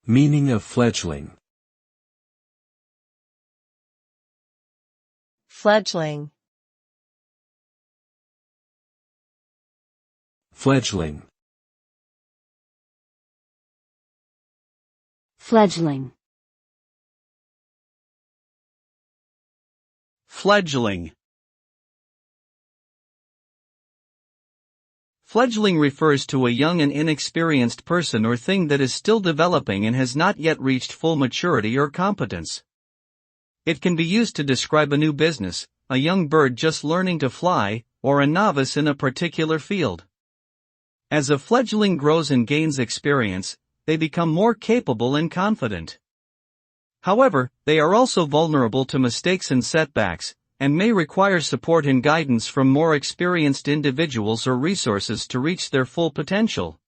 Meaning of fledgling. Fledgling. Fledgling. Fledgling. Fledgling. Fledgling refers to a young and inexperienced person or thing that is still developing and has not yet reached full maturity or competence. It can be used to describe a new business, a young bird just learning to fly, or a novice in a particular field. As a fledgling grows and gains experience, they become more capable and confident. However, they are also vulnerable to mistakes and setbacks, and may require support and guidance from more experienced individuals or resources to reach their full potential.